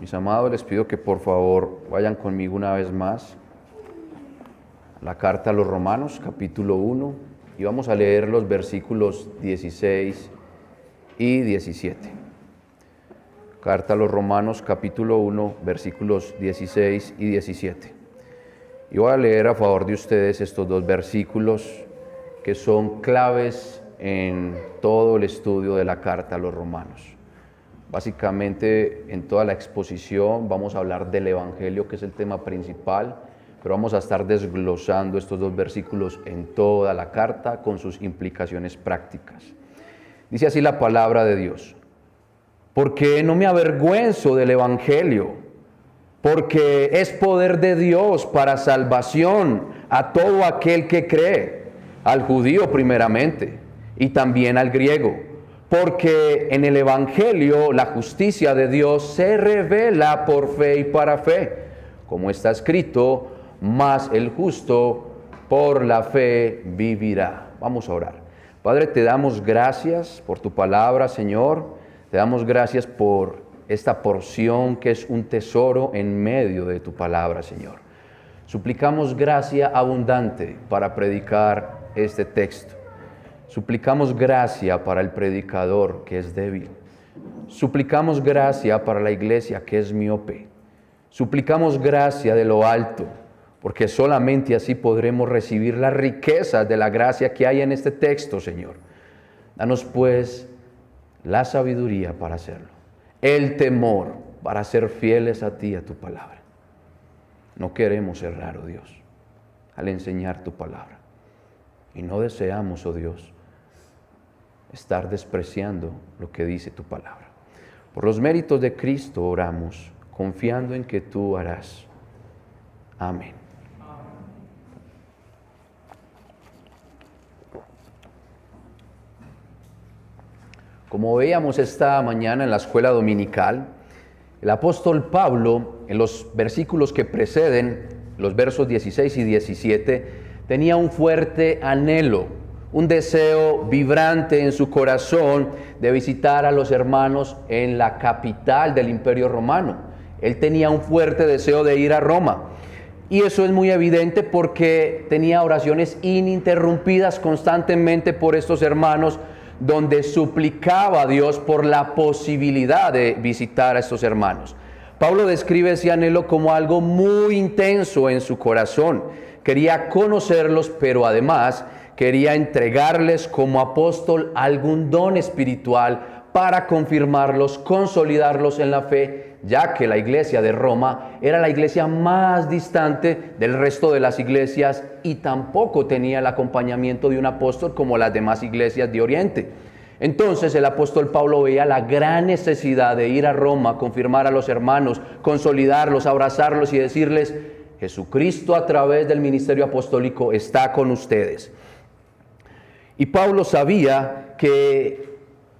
Mis amados, les pido que por favor vayan conmigo una vez más a la carta a los Romanos, capítulo 1, y vamos a leer los versículos 16 y 17. Carta a los Romanos, capítulo 1, versículos 16 y 17. Y voy a leer a favor de ustedes estos dos versículos que son claves en todo el estudio de la carta a los Romanos. Básicamente, en toda la exposición vamos a hablar del Evangelio, que es el tema principal, pero vamos a estar desglosando estos dos versículos en toda la carta con sus implicaciones prácticas. Dice así la palabra de Dios: porque no me avergüenzo del Evangelio, porque es poder de Dios para salvación a todo aquel que cree, al judío primeramente y también al griego. Porque en el Evangelio la justicia de Dios se revela por fe y para fe, como está escrito: mas el justo por la fe vivirá. Vamos a orar. Padre, te damos gracias por tu palabra, Señor. Te damos gracias por esta porción que es un tesoro en medio de tu palabra, Señor. Suplicamos gracia abundante para predicar este texto. Suplicamos gracia para el predicador que es débil. Suplicamos gracia para la iglesia que es miope. Suplicamos gracia de lo alto, porque solamente así podremos recibir las riquezas de la gracia que hay en este texto, Señor. Danos pues la sabiduría para hacerlo, el temor para ser fieles a ti, a tu palabra. No queremos errar, oh Dios, al enseñar tu palabra. Y no deseamos, oh Dios, estar despreciando lo que dice tu palabra. Por los méritos de Cristo oramos, confiando en que tú harás. Amén. Como veíamos esta mañana en la escuela dominical, el apóstol Pablo, en los versículos que preceden, los versos 16 y 17, tenía un fuerte anhelo, un deseo vibrante en su corazón de visitar a los hermanos en la capital del Imperio Romano. Él tenía un fuerte deseo de ir a Roma. Y eso es muy evidente porque tenía oraciones ininterrumpidas constantemente por estos hermanos, donde suplicaba a Dios por la posibilidad de visitar a estos hermanos. Pablo describe ese anhelo como algo muy intenso en su corazón. Quería conocerlos, pero además quería entregarles como apóstol algún don espiritual para confirmarlos, consolidarlos en la fe, ya que la iglesia de Roma era la iglesia más distante del resto de las iglesias y tampoco tenía el acompañamiento de un apóstol como las demás iglesias de Oriente. Entonces el apóstol Pablo veía la gran necesidad de ir a Roma, confirmar a los hermanos, consolidarlos, abrazarlos y decirles: Jesucristo a través del ministerio apostólico está con ustedes. Y Pablo sabía que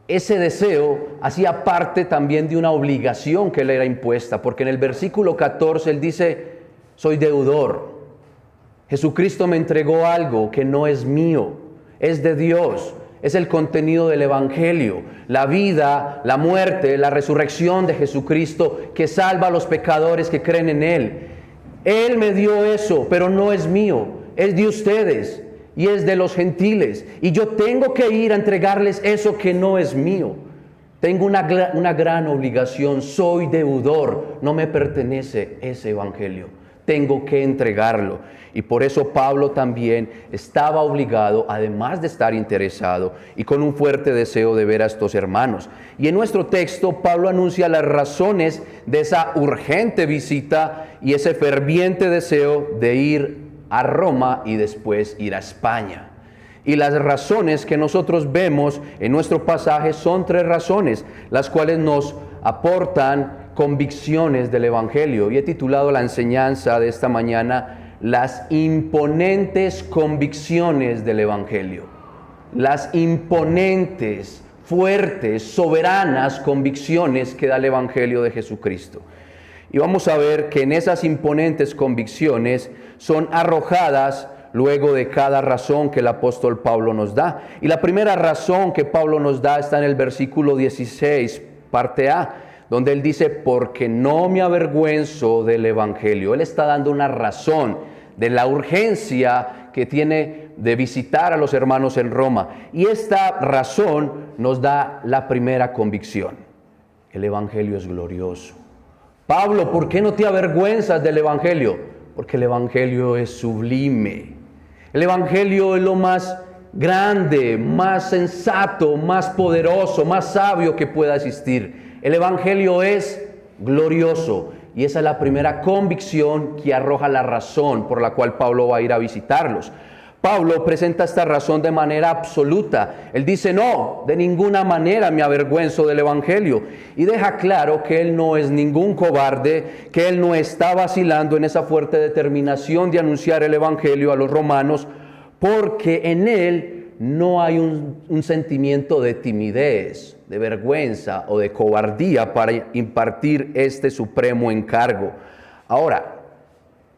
ese deseo hacía parte también de una obligación que le era impuesta, porque en el versículo 14 él dice: soy deudor. Jesucristo me entregó algo que no es mío, es de Dios, es el contenido del Evangelio, la vida, la muerte, la resurrección de Jesucristo que salva a los pecadores que creen en Él. Él me dio eso, pero no es mío, es de ustedes. Y es de los gentiles, y yo tengo que ir a entregarles eso que no es mío. Tengo una gran obligación, soy deudor, no me pertenece ese evangelio, tengo que entregarlo. Y por eso Pablo también estaba obligado, además de estar interesado y con un fuerte deseo de ver a estos hermanos. Y en nuestro texto Pablo anuncia las razones de esa urgente visita y ese ferviente deseo de ir a Roma y después ir a España. Y las razones que nosotros vemos en nuestro pasaje son tres razones, las cuales nos aportan convicciones del Evangelio. Y he titulado la enseñanza de esta mañana: las imponentes convicciones del Evangelio. Las imponentes, fuertes, soberanas convicciones que da el Evangelio de Jesucristo. Y vamos a ver que en esas imponentes convicciones son arrojadas luego de cada razón que el apóstol Pablo nos da. Y la primera razón que Pablo nos da está en el versículo 16, parte A, donde él dice, porque no me avergüenzo del Evangelio. Él está dando una razón de la urgencia que tiene de visitar a los hermanos en Roma. Y esta razón nos da la primera convicción. El Evangelio es glorioso. Pablo, ¿por qué no te avergüenzas del Evangelio? Porque el Evangelio es sublime. El Evangelio es lo más grande, más sensato, más poderoso, más sabio que pueda existir. El Evangelio es glorioso. Y esa es la primera convicción que arroja la razón por la cual Pablo va a ir a visitarlos. Pablo presenta esta razón de manera absoluta. Él dice, no, de ninguna manera me avergüenzo del Evangelio. Y deja claro que él no es ningún cobarde, que él no está vacilando en esa fuerte determinación de anunciar el Evangelio a los romanos, porque en él no hay un sentimiento de timidez, de vergüenza o de cobardía para impartir este supremo encargo. Ahora,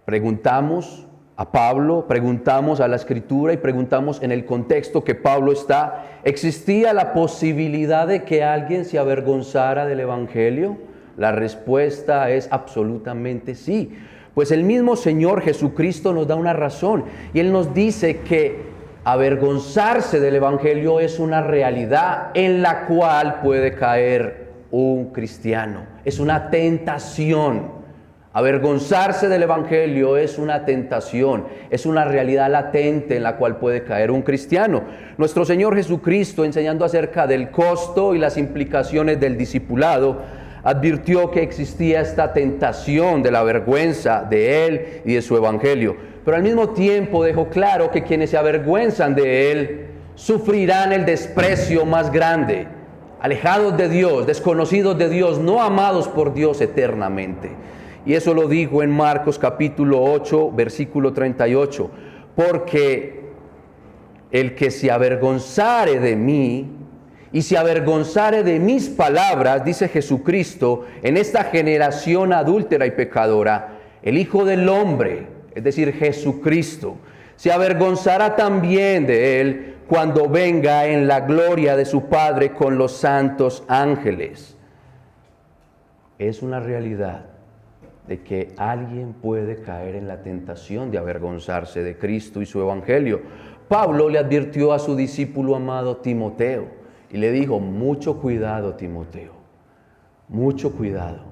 preguntamos a Pablo, preguntamos a la Escritura y preguntamos en el contexto que Pablo está, ¿existía la posibilidad de que alguien se avergonzara del Evangelio? La respuesta es absolutamente sí. Pues el mismo Señor Jesucristo nos da una razón y Él nos dice que avergonzarse del Evangelio es una realidad en la cual puede caer un cristiano. Es una tentación. Avergonzarse del Evangelio es una tentación, es una realidad latente en la cual puede caer un cristiano. Nuestro Señor Jesucristo, enseñando acerca del costo y las implicaciones del discipulado, advirtió que existía esta tentación de la vergüenza de Él y de su Evangelio. Pero al mismo tiempo dejó claro que quienes se avergüenzan de Él sufrirán el desprecio más grande, alejados de Dios, desconocidos de Dios, no amados por Dios eternamente. Y eso lo dijo en Marcos capítulo 8, versículo 38. Porque el que se avergonzare de mí y se avergonzare de mis palabras, dice Jesucristo, en esta generación adúltera y pecadora, el Hijo del Hombre, es decir, Jesucristo, se avergonzará también de él cuando venga en la gloria de su Padre con los santos ángeles. Es una realidad de que alguien puede caer en la tentación de avergonzarse de Cristo y su Evangelio. Pablo le advirtió a su discípulo amado Timoteo y le dijo, mucho cuidado Timoteo, mucho cuidado.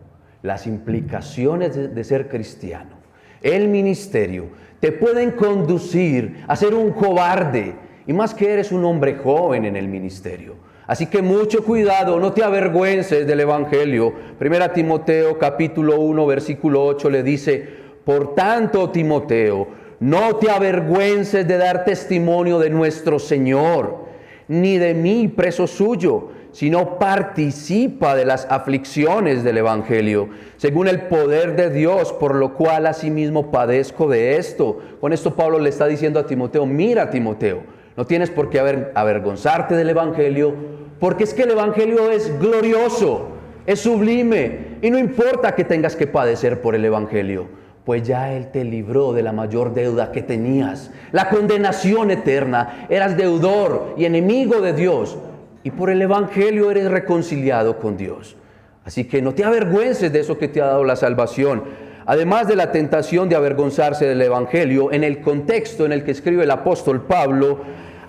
Las implicaciones de ser cristiano, el ministerio, te pueden conducir a ser un cobarde, y más que eres un hombre joven en el ministerio. Así que mucho cuidado, no te avergüences del Evangelio. Primera Timoteo capítulo 1 versículo 8 le dice, por tanto Timoteo, no te avergüences de dar testimonio de nuestro Señor, ni de mí preso suyo, sino participa de las aflicciones del Evangelio, según el poder de Dios, por lo cual asimismo padezco de esto. Con esto Pablo le está diciendo a Timoteo, mira Timoteo, no tienes por qué avergonzarte del Evangelio, porque es que el Evangelio es glorioso, es sublime, y no importa que tengas que padecer por el Evangelio, pues ya Él te libró de la mayor deuda que tenías, la condenación eterna. Eras deudor y enemigo de Dios, y por el Evangelio eres reconciliado con Dios. Así que no te avergüences de eso que te ha dado la salvación. Además de la tentación de avergonzarse del Evangelio, en el contexto en el que escribe el apóstol Pablo,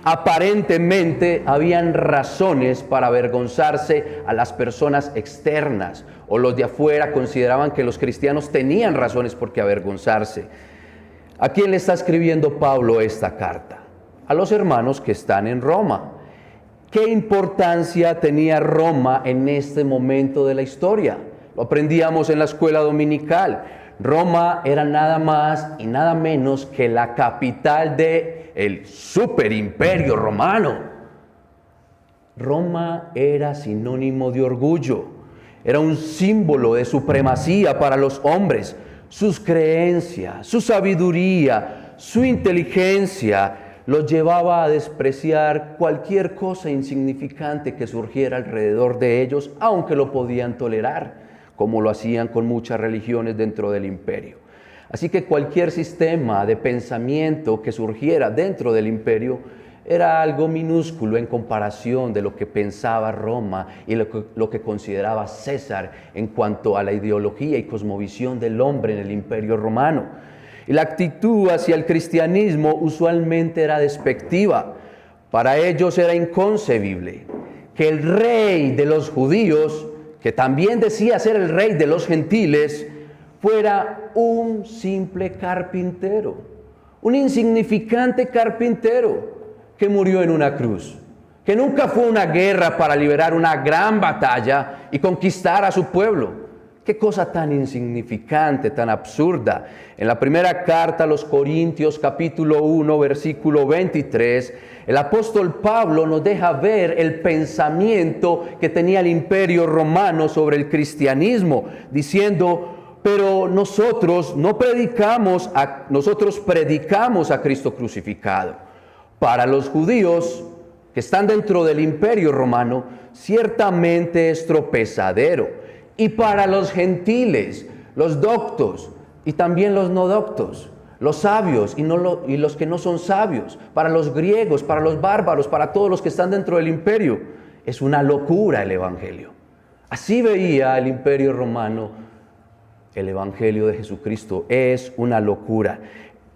aparentemente habían razones para avergonzarse a las personas externas, o los de afuera consideraban que los cristianos tenían razones por qué avergonzarse. ¿A quién le está escribiendo Pablo esta carta? A los hermanos que están en Roma. ¿Qué importancia tenía Roma en este momento de la historia? Lo aprendíamos en la escuela dominical. Roma era nada más y nada menos que la capital del superimperio romano. Roma era sinónimo de orgullo, era un símbolo de supremacía para los hombres. Sus creencias, su sabiduría, su inteligencia los llevaba a despreciar cualquier cosa insignificante que surgiera alrededor de ellos, aunque lo podían tolerar, como lo hacían con muchas religiones dentro del imperio. Así que cualquier sistema de pensamiento que surgiera dentro del imperio era algo minúsculo en comparación de lo que pensaba Roma y lo que consideraba César en cuanto a la ideología y cosmovisión del hombre en el Imperio Romano. Y la actitud hacia el cristianismo usualmente era despectiva. Para ellos era inconcebible que el rey de los judíos, que también decía ser el rey de los gentiles, fuera un simple carpintero, un insignificante carpintero que murió en una cruz, que nunca fue a una guerra para liberar una gran batalla y conquistar a su pueblo. Qué cosa tan insignificante, tan absurda. En la primera carta a los Corintios, capítulo 1, versículo 23, el apóstol Pablo nos deja ver el pensamiento que tenía el Imperio Romano sobre el cristianismo, diciendo: pero nosotros predicamos a Cristo crucificado. Para los judíos que están dentro del Imperio Romano, ciertamente es tropezadero. Y para los gentiles, los doctos y también los no doctos, los sabios y los que no son sabios, para los griegos, para los bárbaros, para todos los que están dentro del imperio, es una locura el evangelio. Así veía el Imperio Romano el evangelio de Jesucristo, es una locura.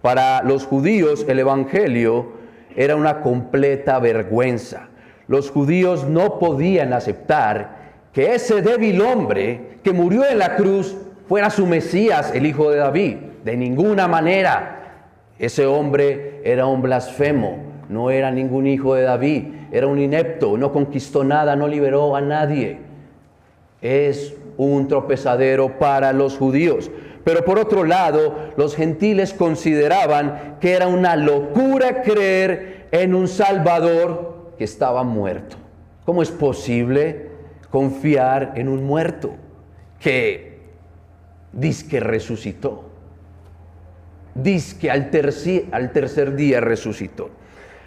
Para los judíos el evangelio era una completa vergüenza. Los judíos no podían aceptar que ese débil hombre que murió en la cruz fuera su Mesías, el hijo de David. De ninguna manera. Ese hombre era un blasfemo, no era ningún hijo de David, era un inepto, no conquistó nada, no liberó a nadie. Es un tropezadero para los judíos. Pero por otro lado, los gentiles consideraban que era una locura creer en un Salvador que estaba muerto. ¿Cómo es posible confiar en un muerto que dizque resucitó? Dizque al tercer día resucitó.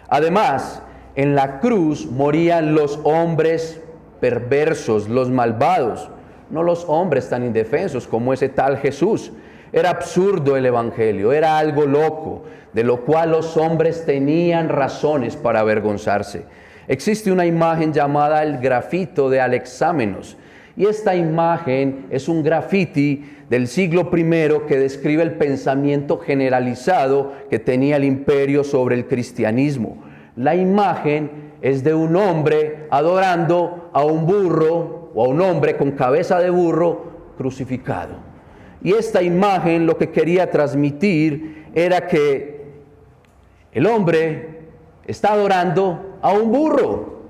Además, en la cruz morían los hombres perversos, los malvados, no los hombres tan indefensos como ese tal Jesús. Era absurdo el evangelio, era algo loco, de lo cual los hombres tenían razones para avergonzarse. Existe una imagen llamada el grafito de Alexámenos, y esta imagen es un grafiti del siglo I que describe el pensamiento generalizado que tenía el imperio sobre el cristianismo. La imagen es de un hombre adorando a un burro o a un hombre con cabeza de burro crucificado. Y esta imagen lo que quería transmitir era que el hombre está adorando a un burro,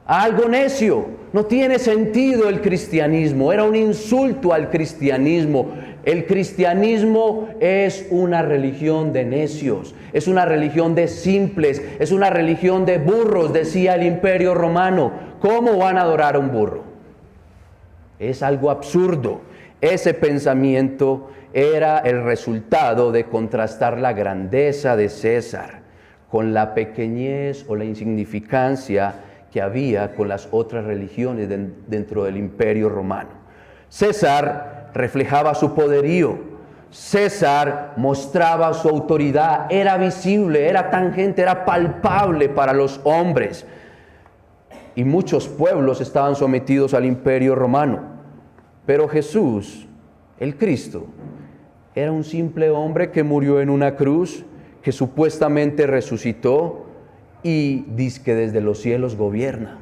a algo necio. No tiene sentido el cristianismo, era un insulto al cristianismo. El cristianismo es una religión de necios, es una religión de simples, es una religión de burros, decía el Imperio Romano. ¿Cómo van a adorar a un burro? Es algo absurdo. Ese pensamiento era el resultado de contrastar la grandeza de César con la pequeñez o la insignificancia que había con las otras religiones dentro del Imperio Romano. César reflejaba su poderío, César mostraba su autoridad, era visible, era tangente, era palpable para los hombres. Y muchos pueblos estaban sometidos al Imperio Romano. Pero Jesús, el Cristo, era un simple hombre que murió en una cruz, que supuestamente resucitó y dice que desde los cielos gobierna.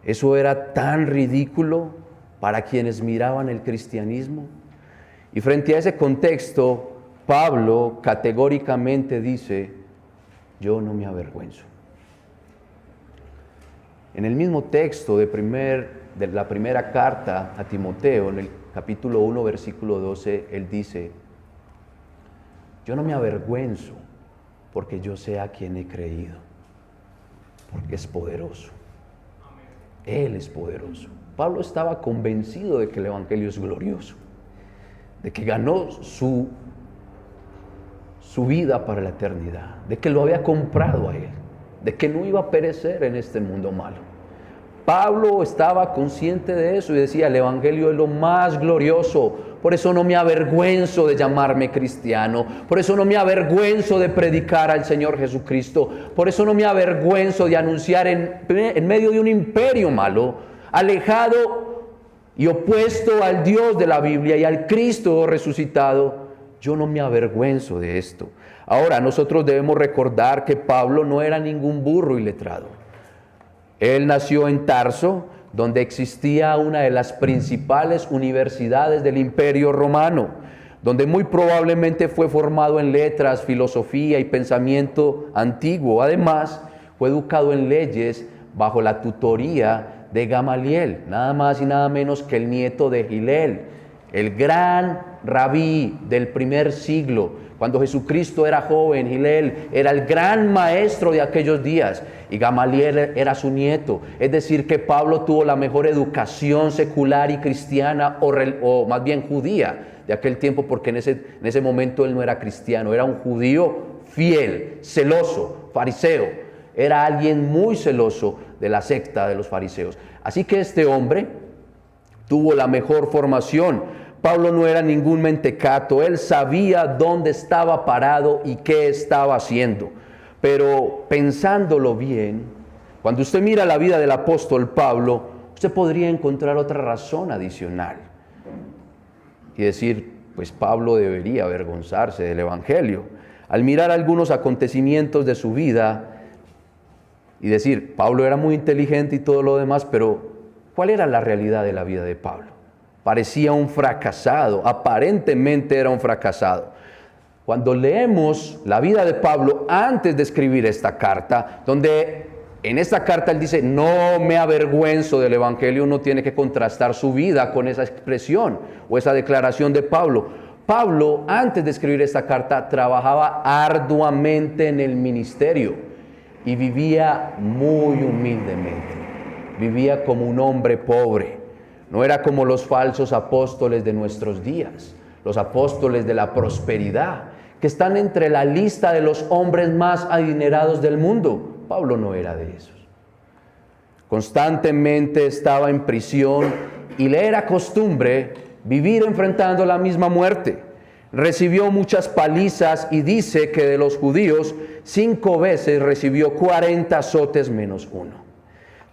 Eso era tan ridículo para quienes miraban el cristianismo. Y frente a ese contexto, Pablo categóricamente dice: yo no me avergüenzo. En el mismo texto de la primera carta a Timoteo, en el capítulo 1, versículo 12, él dice: yo no me avergüenzo porque yo sé a quién he creído, porque es poderoso. Él es poderoso. Pablo estaba convencido de que el evangelio es glorioso, de que ganó su vida para la eternidad, de que lo había comprado a él, de que no iba a perecer en este mundo malo. Pablo estaba consciente de eso y decía: el evangelio es lo más glorioso, por eso no me avergüenzo de llamarme cristiano, por eso no me avergüenzo de predicar al Señor Jesucristo, por eso no me avergüenzo de anunciar en medio de un imperio malo, alejado y opuesto al Dios de la Biblia y al Cristo resucitado. Yo no me avergüenzo de esto. Ahora, nosotros debemos recordar que Pablo no era ningún burro iletrado. Él nació en Tarso, donde existía una de las principales universidades del Imperio Romano, donde muy probablemente fue formado en letras, filosofía y pensamiento antiguo. Además, fue educado en leyes bajo la tutoría de Gamaliel, nada más y nada menos que el nieto de Hillel, el gran rabí del primer siglo. Cuando Jesucristo era joven, Hillel era el gran maestro de aquellos días y Gamaliel era su nieto. Es decir, que Pablo tuvo la mejor educación secular y cristiana, o más bien judía, de aquel tiempo, porque en ese momento él no era cristiano, era un judío fiel, celoso, fariseo. Era alguien muy celoso de la secta de los fariseos. Así que este hombre tuvo la mejor formación. Pablo no era ningún mentecato, él sabía dónde estaba parado y qué estaba haciendo. Pero pensándolo bien, cuando usted mira la vida del apóstol Pablo, usted podría encontrar otra razón adicional y decir, pues Pablo debería avergonzarse del Evangelio. Al mirar algunos acontecimientos de su vida y decir, Pablo era muy inteligente y todo lo demás, pero ¿cuál era la realidad de la vida de Pablo? Parecía un fracasado, aparentemente era un fracasado. Cuando leemos la vida de Pablo antes de escribir esta carta, donde en esta carta él dice, no me avergüenzo del Evangelio, uno tiene que contrastar su vida con esa expresión o esa declaración de Pablo. Pablo, antes de escribir esta carta, trabajaba arduamente en el ministerio y vivía muy humildemente. Vivía como un hombre pobre. No era como los falsos apóstoles de nuestros días, los apóstoles de la prosperidad, que están entre la lista de los hombres más adinerados del mundo. Pablo no era de esos. Constantemente estaba en prisión y le era costumbre vivir enfrentando la misma muerte. Recibió muchas palizas y dice que de los judíos 5 veces recibió 40 azotes menos uno.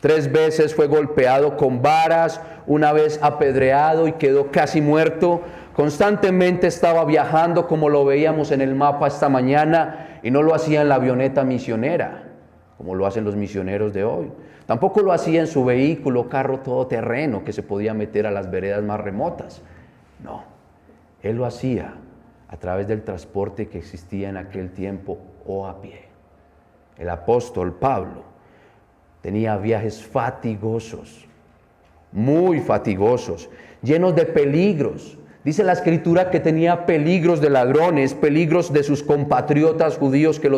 3 veces fue golpeado con varas, una vez apedreado y quedó casi muerto. Constantemente estaba viajando, como lo veíamos en el mapa esta mañana, y no lo hacía en la avioneta misionera, como lo hacen los misioneros de hoy. Tampoco lo hacía en su vehículo, carro todoterreno, que se podía meter a las veredas más remotas. No, él lo hacía a través del transporte que existía en aquel tiempo o a pie. El apóstol Pablo tenía viajes fatigosos, muy fatigosos, llenos de peligros. Dice la Escritura que tenía peligros de ladrones, peligros de sus compatriotas judíos que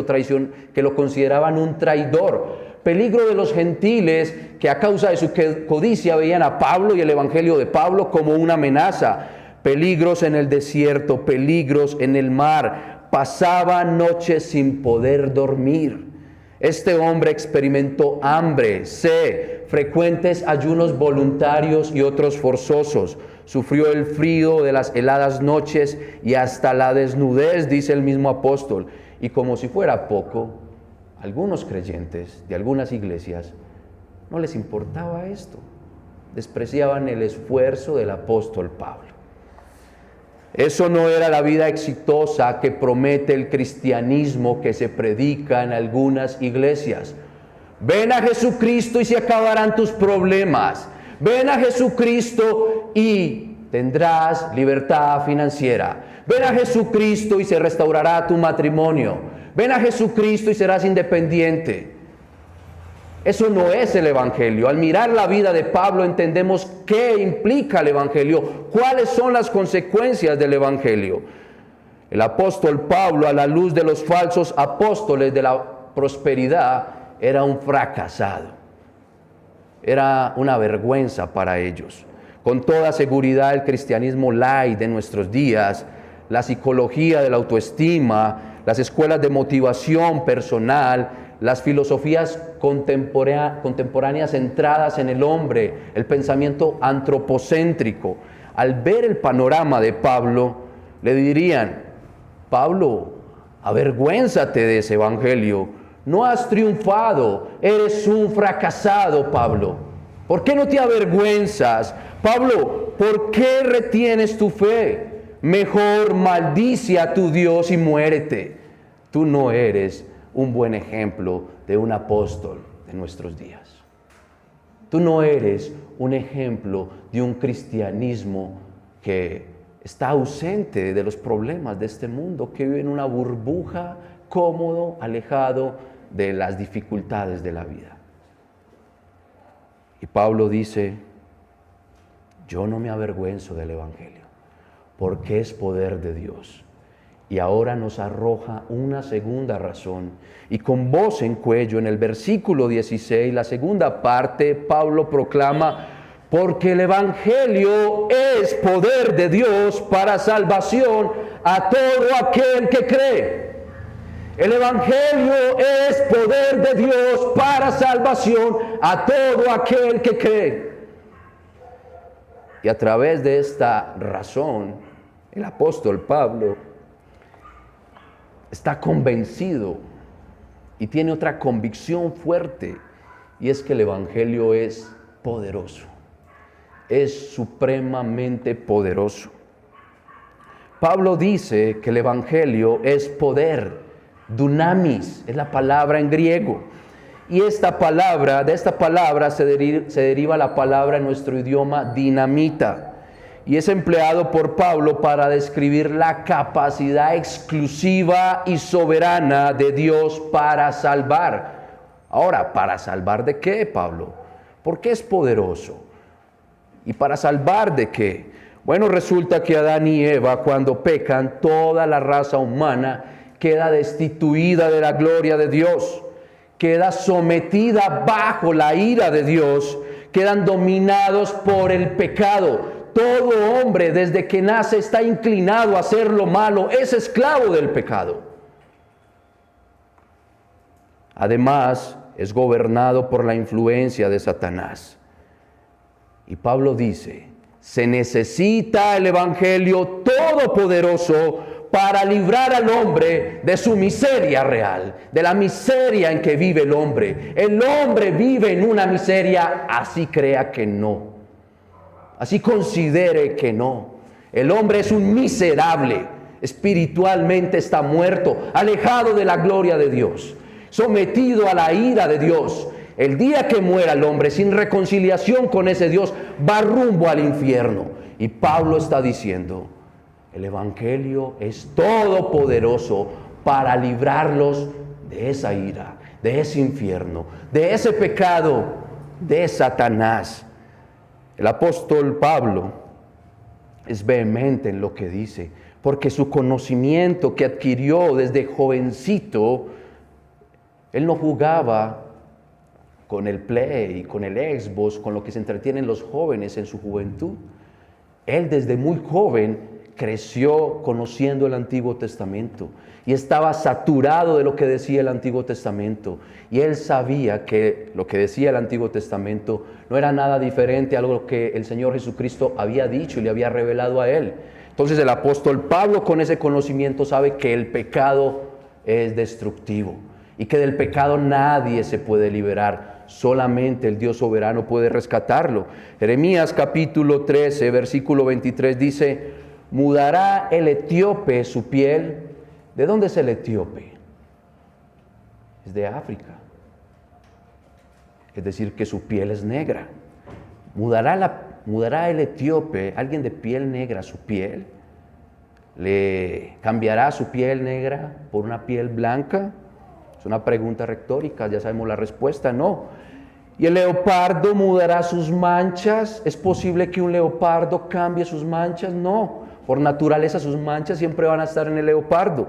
lo consideraban un traidor, peligro de los gentiles que a causa de su codicia veían a Pablo y el Evangelio de Pablo como una amenaza, peligros en el desierto, peligros en el mar. Pasaba noches sin poder dormir. Este hombre experimentó hambre, sed, frecuentes ayunos voluntarios y otros forzosos. Sufrió el frío de las heladas noches y hasta la desnudez, dice el mismo apóstol. Y como si fuera poco, algunos creyentes de algunas iglesias no les importaba esto. Despreciaban el esfuerzo del apóstol Pablo. Eso no era la vida exitosa que promete el cristianismo que se predica en algunas iglesias. Ven a Jesucristo y se acabarán tus problemas. Ven a Jesucristo y tendrás libertad financiera. Ven a Jesucristo y se restaurará tu matrimonio. Ven a Jesucristo y serás independiente. Eso no es el Evangelio. Al mirar la vida de Pablo entendemos qué implica el Evangelio, cuáles son las consecuencias del Evangelio. El apóstol Pablo, a la luz de los falsos apóstoles de la prosperidad, era un fracasado. Era una vergüenza para ellos. Con toda seguridad, el cristianismo light de nuestros días, la psicología de la autoestima, las escuelas de motivación personal, las filosofías contemporáneas centradas en el hombre, el pensamiento antropocéntrico, al ver el panorama de Pablo, le dirían: Pablo, avergüénzate de ese evangelio, no has triunfado, eres un fracasado, Pablo. ¿Por qué no te avergüenzas? Pablo, ¿por qué retienes tu fe? Mejor maldice a tu Dios y muérete. Tú no eres un buen ejemplo de un apóstol de nuestros días. Tú no eres un ejemplo de un cristianismo que está ausente de los problemas de este mundo, que vive en una burbuja, cómodo, alejado de las dificultades de la vida. Y Pablo dice: yo no me avergüenzo del evangelio, porque es poder de Dios. Y ahora nos arroja una segunda razón. Y con voz en cuello, en el versículo 16, la segunda parte, Pablo proclama: porque el evangelio es poder de Dios para salvación a todo aquel que cree. El evangelio es poder de Dios para salvación a todo aquel que cree. Y a través de esta razón, el apóstol Pablo está convencido y tiene otra convicción fuerte, y es que el evangelio es poderoso, es supremamente poderoso. Pablo dice que el evangelio es poder, dunamis, es la palabra en griego. Y de esta palabra se deriva la palabra en nuestro idioma dinamita. Y es empleado por Pablo para describir la capacidad exclusiva y soberana de Dios para salvar. Ahora, ¿para salvar de qué, Pablo? Porque es poderoso. ¿Y para salvar de qué? Bueno, resulta que Adán y Eva, cuando pecan, toda la raza humana queda destituida de la gloria de Dios, queda sometida bajo la ira de Dios, quedan dominados por el pecado. Todo hombre desde que nace está inclinado a hacer lo malo, es esclavo del pecado. Además, es gobernado por la influencia de Satanás. Y Pablo dice: se necesita el evangelio todopoderoso para librar al hombre de su miseria real, de la miseria en que vive el hombre. El hombre vive en una miseria, así crea que no. Así considere que no. El hombre es un miserable, espiritualmente está muerto, alejado de la gloria de Dios, sometido a la ira de Dios. El día que muera el hombre sin reconciliación con ese Dios, va rumbo al infierno. Y Pablo está diciendo: el evangelio es todopoderoso para librarlos de esa ira, de ese infierno, de ese pecado, de Satanás. El apóstol Pablo es vehemente en lo que dice, porque su conocimiento que adquirió desde jovencito, él no jugaba con el Play, con el Xbox, con lo que se entretienen los jóvenes en su juventud. Él desde muy joven creció conociendo el Antiguo Testamento y estaba saturado de lo que decía el Antiguo Testamento. Y él sabía que lo que decía el Antiguo Testamento no era nada diferente a lo que el Señor Jesucristo había dicho y le había revelado a él. Entonces el apóstol Pablo, con ese conocimiento, sabe que el pecado es destructivo y que del pecado nadie se puede liberar. Solamente el Dios soberano puede rescatarlo. Jeremías capítulo 13, versículo 23 dice: ¿mudará el etíope su piel? ¿De dónde es el etíope? Es de África. Es decir, que su piel es negra. ¿Mudará el etíope, alguien de piel negra, su piel? ¿Le cambiará su piel negra por una piel blanca? Es una pregunta retórica, ya sabemos la respuesta: no. ¿Y el leopardo mudará sus manchas? ¿Es posible que un leopardo cambie sus manchas? No, por naturaleza sus manchas siempre van a estar en el leopardo.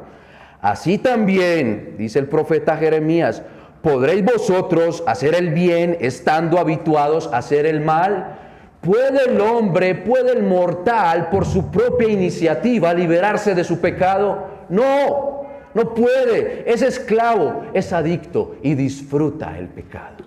Así también, dice el profeta Jeremías, ¿podréis vosotros hacer el bien estando habituados a hacer el mal? ¿Puede el hombre, puede el mortal, por su propia iniciativa, liberarse de su pecado? No, no puede. Es esclavo, es adicto y disfruta el pecado.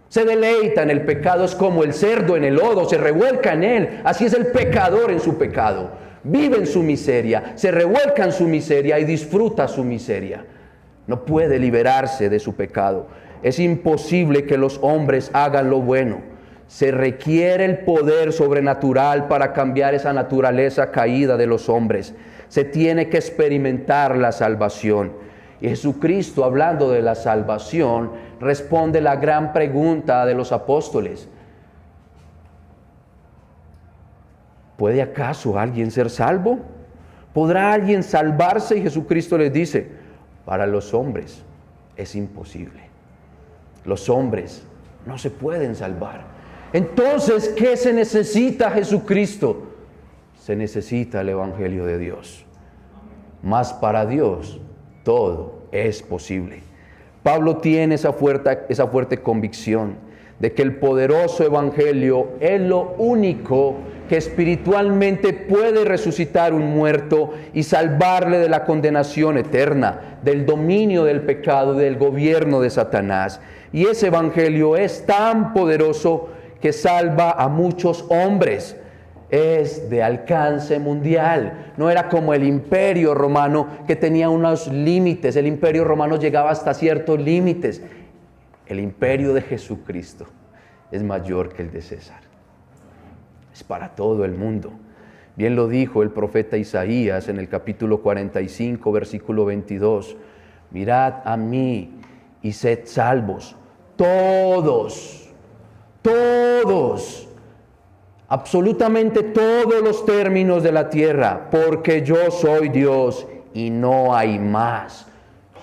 Se deleita en el pecado, es como el cerdo en el lodo, se revuelca en él. Así es el pecador en su pecado. Vive en su miseria, se revuelca en su miseria y disfruta su miseria. No puede liberarse de su pecado. Es imposible que los hombres hagan lo bueno. Se requiere el poder sobrenatural para cambiar esa naturaleza caída de los hombres. Se tiene que experimentar la salvación. Y Jesucristo, hablando de la salvación, responde la gran pregunta de los apóstoles. ¿Puede acaso alguien ser salvo? ¿Podrá alguien salvarse? Y Jesucristo les dice, para los hombres es imposible. Los hombres no se pueden salvar. Entonces, ¿qué se necesita, Jesucristo? Se necesita el Evangelio de Dios. Mas para Dios todo es posible. Pablo tiene esa fuerte convicción de que el poderoso Evangelio es lo único que espiritualmente puede resucitar un muerto y salvarle de la condenación eterna, del dominio del pecado, del gobierno de Satanás. Y ese Evangelio es tan poderoso que salva a muchos hombres. Es de alcance mundial. No era como el Imperio Romano, que tenía unos límites. El Imperio Romano llegaba hasta ciertos límites. El imperio de Jesucristo es mayor que el de César. Es para todo el mundo. Bien lo dijo el profeta Isaías en el capítulo 45, versículo 22. Mirad a mí y sed salvos, todos, absolutamente todos los términos de la tierra, porque yo soy Dios y no hay más.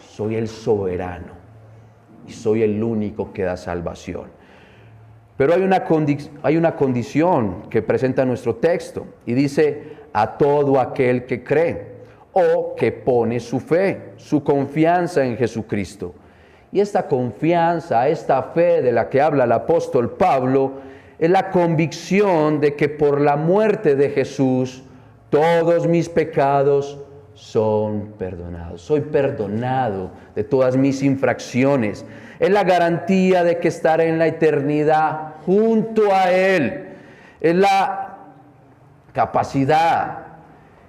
Soy el soberano y soy el único que da salvación. Pero hay una condición que presenta nuestro texto y dice, a todo aquel que cree o que pone su fe, su confianza en Jesucristo. Y esta confianza, esta fe de la que habla el apóstol Pablo, es la convicción de que por la muerte de Jesús todos mis pecados son perdonados. Soy perdonado de todas mis infracciones. Es la garantía de que estaré en la eternidad junto a Él. Es la capacidad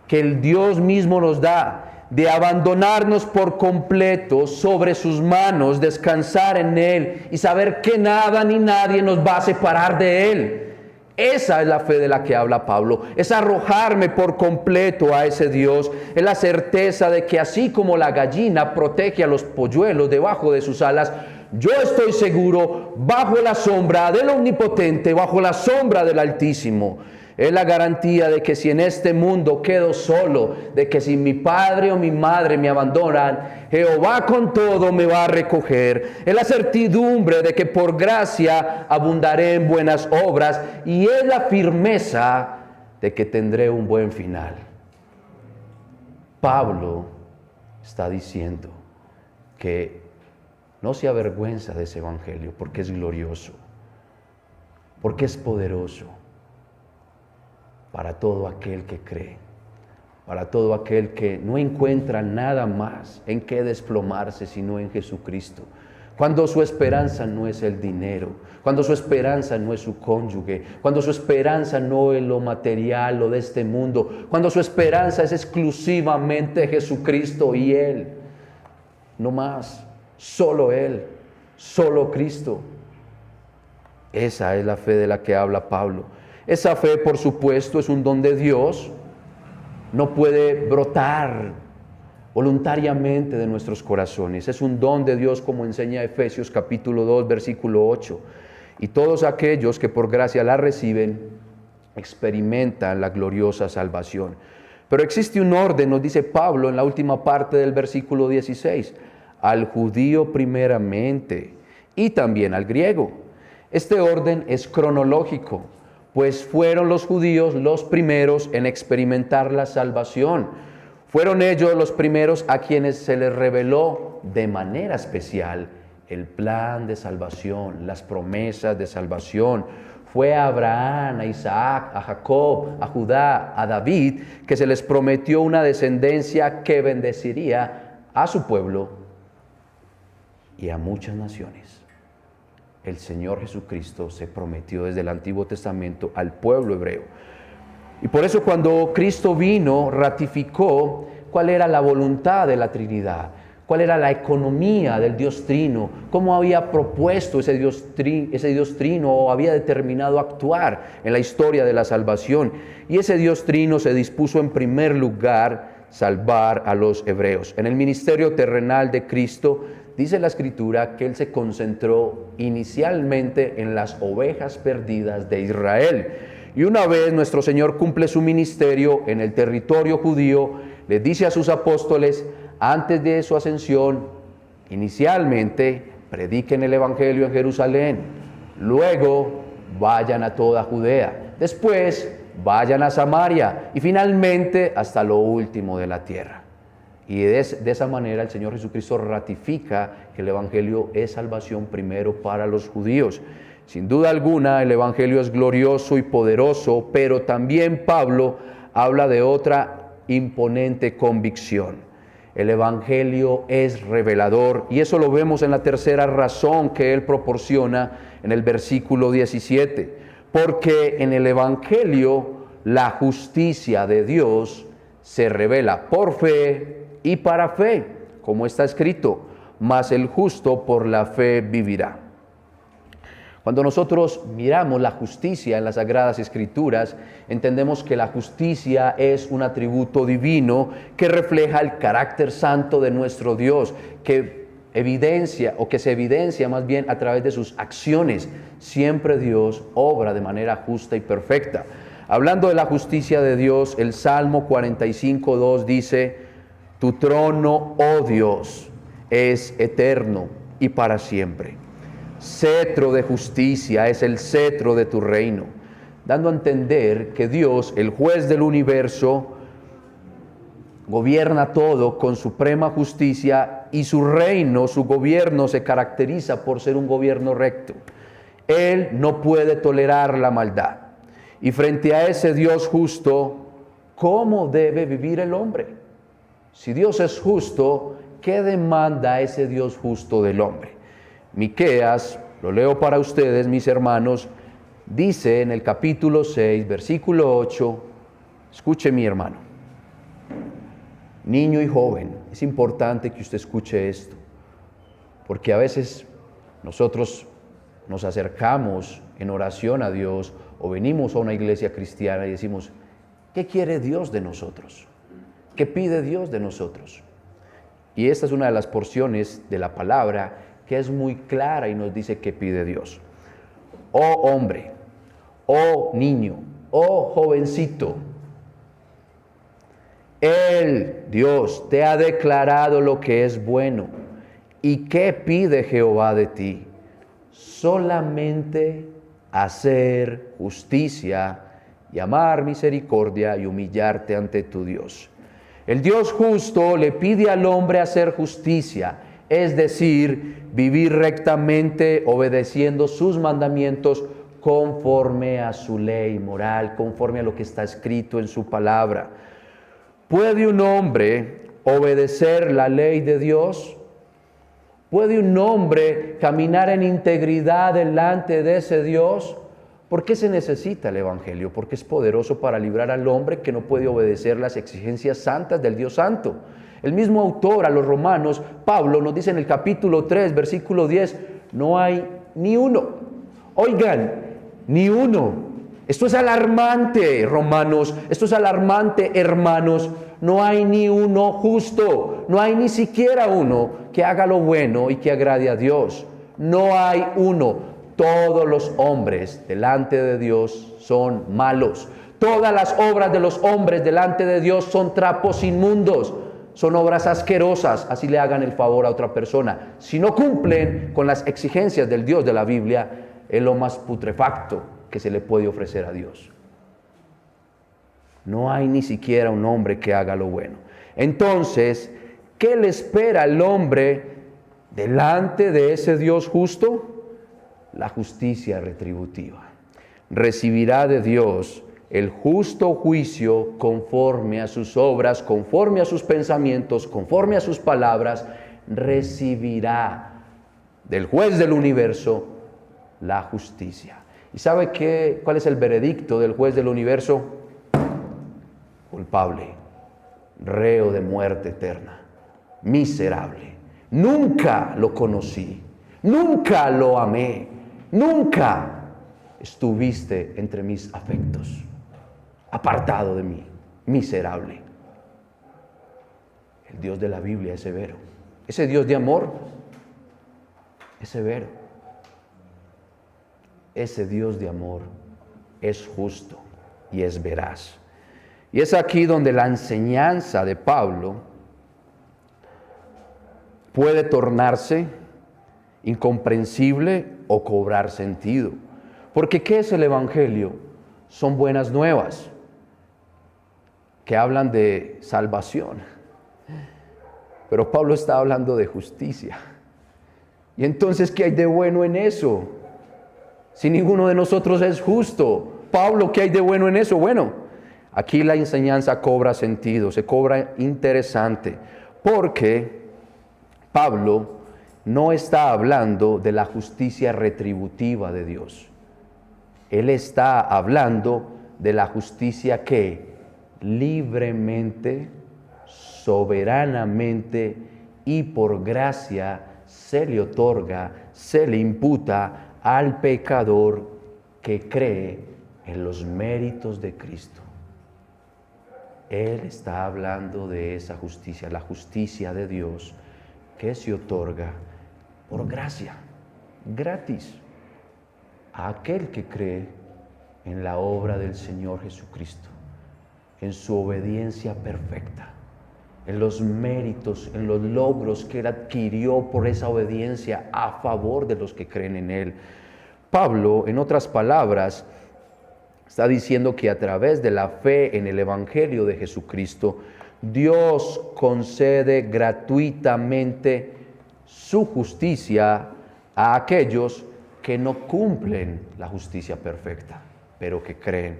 que el Dios mismo nos da de abandonarnos por completo sobre sus manos, descansar en Él y saber que nada ni nadie nos va a separar de Él. Esa es la fe de la que habla Pablo, es arrojarme por completo a ese Dios, es la certeza de que así como la gallina protege a los polluelos debajo de sus alas, yo estoy seguro bajo la sombra del Omnipotente, bajo la sombra del Altísimo. Es la garantía de que si en este mundo quedo solo, de que si mi padre o mi madre me abandonan, Jehová con todo me va a recoger. Es la certidumbre de que por gracia abundaré en buenas obras y es la firmeza de que tendré un buen final. Pablo está diciendo que no se avergüenza de ese evangelio porque es glorioso, porque es poderoso. Para todo aquel que cree, para todo aquel que no encuentra nada más en qué desplomarse sino en Jesucristo. Cuando su esperanza no es el dinero, cuando su esperanza no es su cónyuge, cuando su esperanza no es lo material, lo de este mundo, cuando su esperanza es exclusivamente Jesucristo y Él, no más, solo Él, solo Cristo. Esa es la fe de la que habla Pablo. Esa fe, por supuesto, es un don de Dios. No puede brotar voluntariamente de nuestros corazones. Es un don de Dios, como enseña Efesios capítulo 2, versículo 8. Y todos aquellos que por gracia la reciben, experimentan la gloriosa salvación. Pero existe un orden, nos dice Pablo en la última parte del versículo 16. Al judío primeramente y también al griego. Este orden es cronológico, pues fueron los judíos los primeros en experimentar la salvación. Fueron ellos los primeros a quienes se les reveló de manera especial el plan de salvación, las promesas de salvación. Fue a Abraham, a Isaac, a Jacob, a Judá, a David, que se les prometió una descendencia que bendeciría a su pueblo y a muchas naciones. el Señor Jesucristo se prometió desde el Antiguo Testamento al pueblo hebreo. Y por eso cuando Cristo vino, ratificó cuál era la voluntad de la Trinidad, cuál era la economía del Dios Trino, cómo había propuesto ese Dios Trino o había determinado actuar en la historia de la salvación. Y ese Dios Trino se dispuso en primer lugar salvar a los hebreos. En el ministerio terrenal de Cristo, dice la Escritura que Él se concentró inicialmente en las ovejas perdidas de Israel. Y una vez nuestro Señor cumple su ministerio en el territorio judío, le dice a sus apóstoles, antes de su ascensión, inicialmente prediquen el Evangelio en Jerusalén, luego vayan a toda Judea, después vayan a Samaria y finalmente hasta lo último de la tierra. Y de esa manera el Señor Jesucristo ratifica que el Evangelio es salvación primero para los judíos. Sin duda alguna, el Evangelio es glorioso y poderoso, pero también Pablo habla de otra imponente convicción. El Evangelio es revelador, y eso lo vemos en la tercera razón que él proporciona en el versículo 17. Porque en el Evangelio la justicia de Dios se revela por fe y para fe, como está escrito, mas el justo por la fe vivirá. Cuando nosotros miramos la justicia en las Sagradas Escrituras, entendemos que la justicia es un atributo divino que refleja el carácter santo de nuestro Dios, que se evidencia más bien a través de sus acciones. Siempre Dios obra de manera justa y perfecta. Hablando de la justicia de Dios, el Salmo 45:2 dice, tu trono, oh Dios, es eterno y para siempre. Cetro de justicia es el cetro de tu reino, dando a entender que Dios, el juez del universo, gobierna todo con suprema justicia y su reino, su gobierno se caracteriza por ser un gobierno recto. Él no puede tolerar la maldad. Y frente a ese Dios justo, ¿cómo debe vivir el hombre? Si Dios es justo, ¿qué demanda ese Dios justo del hombre? Miqueas, lo leo para ustedes, mis hermanos, dice en el capítulo 6, versículo 8, escuche mi hermano, niño y joven, es importante que usted escuche esto, porque a veces nosotros nos acercamos en oración a Dios o venimos a una iglesia cristiana y decimos, ¿qué quiere Dios de nosotros? ¿Qué pide Dios de nosotros? Y esta es una de las porciones de la palabra que es muy clara y nos dice qué pide Dios. Oh hombre, oh niño, oh jovencito, Él, Dios, te ha declarado lo que es bueno. ¿Y qué pide Jehová de ti? Solamente hacer justicia y amar misericordia y humillarte ante tu Dios. El Dios justo le pide al hombre hacer justicia, es decir, vivir rectamente obedeciendo sus mandamientos conforme a su ley moral, conforme a lo que está escrito en su palabra. ¿Puede un hombre obedecer la ley de Dios? ¿Puede un hombre caminar en integridad delante de ese Dios? ¿Por qué se necesita el Evangelio? Porque es poderoso para librar al hombre que no puede obedecer las exigencias santas del Dios Santo. El mismo autor a los romanos, Pablo, nos dice en el capítulo 3, versículo 10, no hay ni uno. Oigan, ni uno. Esto es alarmante, romanos, esto es alarmante, hermanos. No hay ni uno justo, no hay ni siquiera uno que haga lo bueno y que agrade a Dios. No hay uno. Todos los hombres delante de Dios son malos. Todas las obras de los hombres delante de Dios son trapos inmundos. Son obras asquerosas, así le hagan el favor a otra persona. Si no cumplen con las exigencias del Dios de la Biblia, es lo más putrefacto que se le puede ofrecer a Dios. No hay ni siquiera un hombre que haga lo bueno. Entonces, ¿qué le espera al hombre delante de ese Dios justo? La justicia retributiva. Recibirá de Dios el justo juicio conforme a sus obras, conforme a sus pensamientos, conforme a sus palabras, recibirá del juez del universo la justicia. ¿Y sabe cuál es el veredicto del juez del universo? Culpable, reo de muerte eterna, miserable. Nunca lo conocí, nunca lo amé, nunca estuviste entre mis afectos, apartado de mí, miserable. El Dios de la Biblia es severo. Ese Dios de amor es severo. Ese Dios de amor es justo y es veraz. Y es aquí donde la enseñanza de Pablo puede tornarse incomprensible o cobrar sentido. Porque ¿qué es el Evangelio? Son buenas nuevas que hablan de salvación. Pero Pablo está hablando de justicia. Y entonces, ¿qué hay de bueno en eso? Si ninguno de nosotros es justo. Pablo, ¿qué hay de bueno en eso? Bueno, aquí la enseñanza cobra sentido, se cobra interesante. Porque Pablo no está hablando de la justicia retributiva de Dios. Él está hablando de la justicia que libremente, soberanamente y por gracia se le otorga, se le imputa al pecador que cree en los méritos de Cristo. Él está hablando de esa justicia, la justicia de Dios que se otorga por gracia, gratis, a aquel que cree en la obra del Señor Jesucristo, en su obediencia perfecta, en los méritos, en los logros que Él adquirió por esa obediencia a favor de los que creen en Él. Pablo, en otras palabras, está diciendo que a través de la fe en el Evangelio de Jesucristo, Dios concede gratuitamente su justicia a aquellos que no cumplen la justicia perfecta, pero que creen.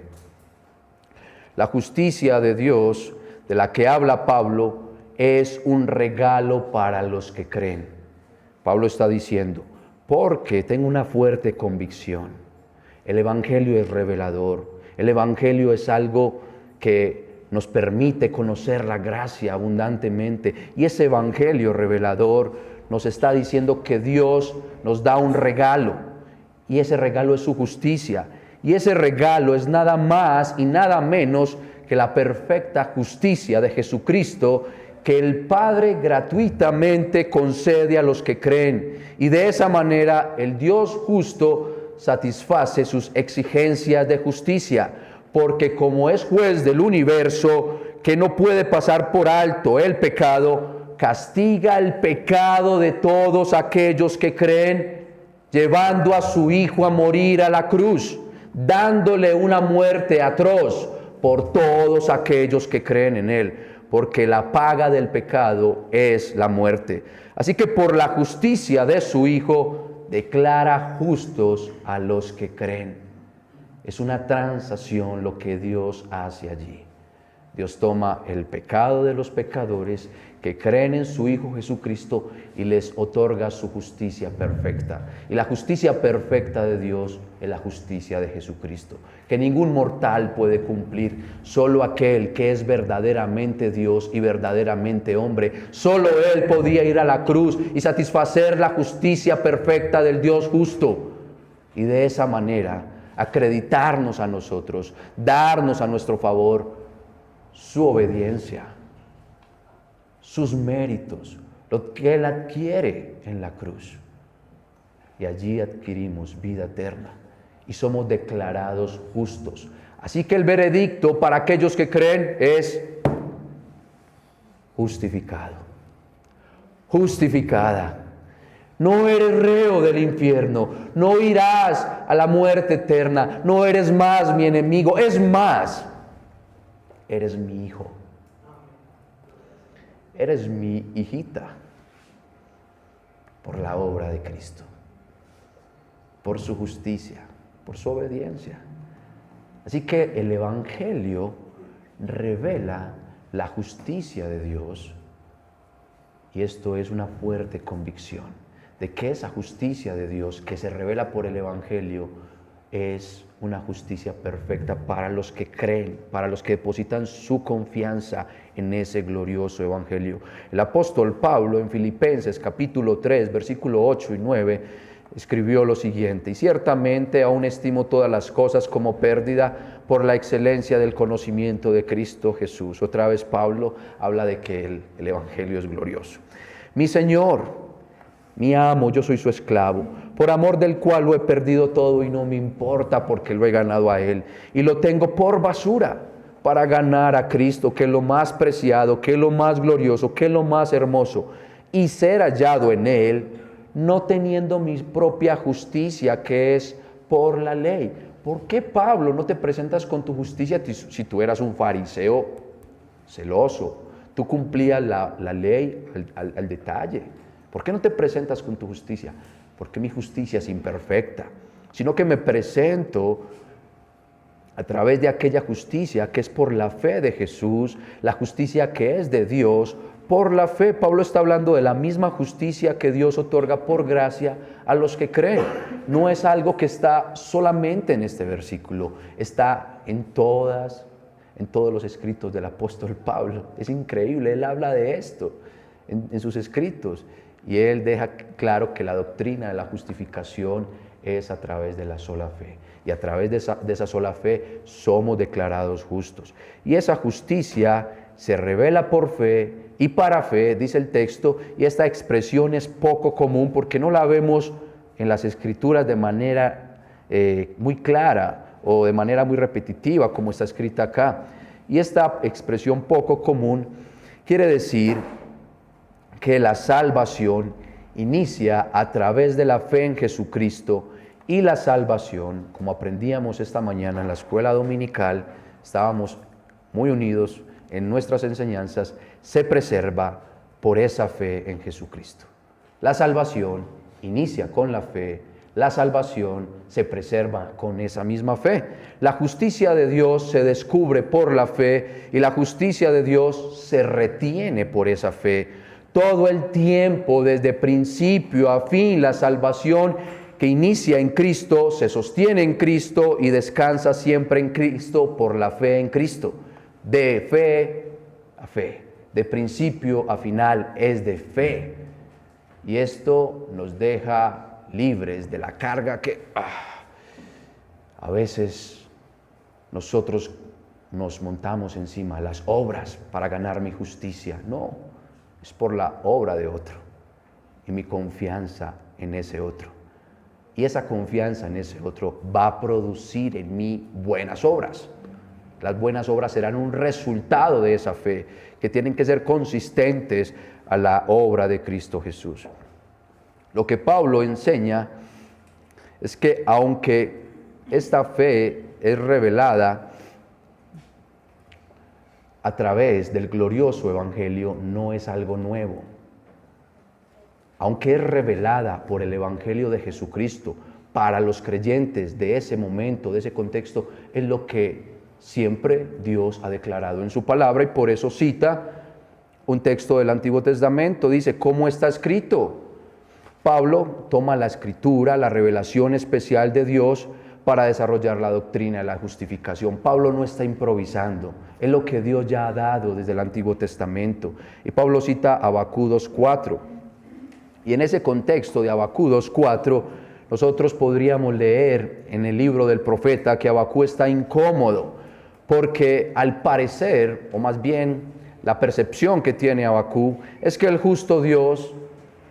La justicia de Dios de la que habla Pablo es un regalo para los que creen. Pablo está diciendo, porque tengo una fuerte convicción. El Evangelio es revelador. El Evangelio es algo que nos permite conocer la gracia abundantemente. Y ese Evangelio revelador nos está diciendo que Dios nos da un regalo. Y ese regalo es su justicia. Y ese regalo es nada más y nada menos que la perfecta justicia de Jesucristo que el Padre gratuitamente concede a los que creen. Y de esa manera el Dios justo satisface sus exigencias de justicia, porque como es juez del universo que no puede pasar por alto el pecado, castiga el pecado de todos aquellos que creen, llevando a su Hijo a morir a la cruz, dándole una muerte atroz por todos aquellos que creen en Él, porque la paga del pecado es la muerte. Así que por la justicia de su Hijo, declara justos a los que creen. Es una transacción lo que Dios hace allí. Dios toma el pecado de los pecadores que creen en su Hijo Jesucristo y les otorga su justicia perfecta. Y la justicia perfecta de Dios es la justicia de Jesucristo, que ningún mortal puede cumplir, solo aquel que es verdaderamente Dios y verdaderamente hombre. Solo Él podía ir a la cruz y satisfacer la justicia perfecta del Dios justo. Y de esa manera acreditarnos a nosotros, darnos a nuestro favor su obediencia, sus méritos, lo que Él adquiere en la cruz. Y allí adquirimos vida eterna y somos declarados justos. Así que el veredicto para aquellos que creen es justificado, justificada. No eres reo del infierno, no irás a la muerte eterna, no eres más mi enemigo, es más, eres mi hijo. Eres mi hijita por la obra de Cristo, por su justicia, por su obediencia. Así que el Evangelio revela la justicia de Dios y esto es una fuerte convicción de que esa justicia de Dios que se revela por el Evangelio es una justicia perfecta para los que creen, para los que depositan su confianza en ese glorioso Evangelio. El apóstol Pablo en Filipenses capítulo 3, versículo 8 y 9, escribió lo siguiente: y ciertamente aún estimo todas las cosas como pérdida por la excelencia del conocimiento de Cristo Jesús. Otra vez Pablo habla de que el Evangelio es glorioso. Mi Señor, mi amo, yo soy su esclavo, por amor del cual lo he perdido todo y no me importa porque lo he ganado a Él. Y lo tengo por basura para ganar a Cristo, que es lo más preciado, que es lo más glorioso, que es lo más hermoso, y ser hallado en Él, no teniendo mi propia justicia, que es por la ley. ¿Por qué, Pablo, no te presentas con tu justicia si tú eras un fariseo celoso? Tú cumplías la ley al detalle. ¿Por qué no te presentas con tu justicia? Porque mi justicia es imperfecta, sino que me presento a través de aquella justicia que es por la fe de Jesús, la justicia que es de Dios por la fe. Pablo está hablando de la misma justicia que Dios otorga por gracia a los que creen. No es algo que está solamente en este versículo, está en todos los escritos del apóstol Pablo. Es increíble, él habla de esto en sus escritos. Y él deja claro que la doctrina de la justificación es a través de la sola fe. Y a través de esa sola fe somos declarados justos. Y esa justicia se revela por fe y para fe, dice el texto, y esta expresión es poco común porque no la vemos en las Escrituras de manera muy clara o de manera muy repetitiva como está escrita acá. Y esta expresión poco común quiere decir que la salvación inicia a través de la fe en Jesucristo, y la salvación, como aprendíamos esta mañana en la escuela dominical, estábamos muy unidos en nuestras enseñanzas, se preserva por esa fe en Jesucristo. La salvación inicia con la fe, la salvación se preserva con esa misma fe. La justicia de Dios se descubre por la fe y la justicia de Dios se retiene por esa fe. Todo el tiempo, desde principio a fin, la salvación que inicia en Cristo, se sostiene en Cristo y descansa siempre en Cristo por la fe en Cristo. De fe a fe, de principio a final, es de fe. Y esto nos deja libres de la carga que a veces nosotros nos montamos encima, las obras para ganar mi justicia. No. Es por la obra de otro y mi confianza en ese otro. Y esa confianza en ese otro va a producir en mí buenas obras. Las buenas obras serán un resultado de esa fe, que tienen que ser consistentes a la obra de Cristo Jesús. Lo que Pablo enseña es que aunque esta fe es revelada a través del glorioso Evangelio, no es algo nuevo. Aunque es revelada por el Evangelio de Jesucristo para los creyentes de ese momento, de ese contexto, es lo que siempre Dios ha declarado en su palabra, y por eso cita un texto del Antiguo Testamento. Dice, ¿cómo está escrito? Pablo toma la escritura, la revelación especial de Dios, para desarrollar la doctrina de la justificación. Pablo no está improvisando, es lo que Dios ya ha dado desde el Antiguo Testamento. Y Pablo cita Habacuc 2:4. Y en ese contexto de Habacuc 2:4, nosotros podríamos leer en el libro del profeta que Habacuc está incómodo, porque al parecer, o más bien la percepción que tiene Habacuc, es que el justo Dios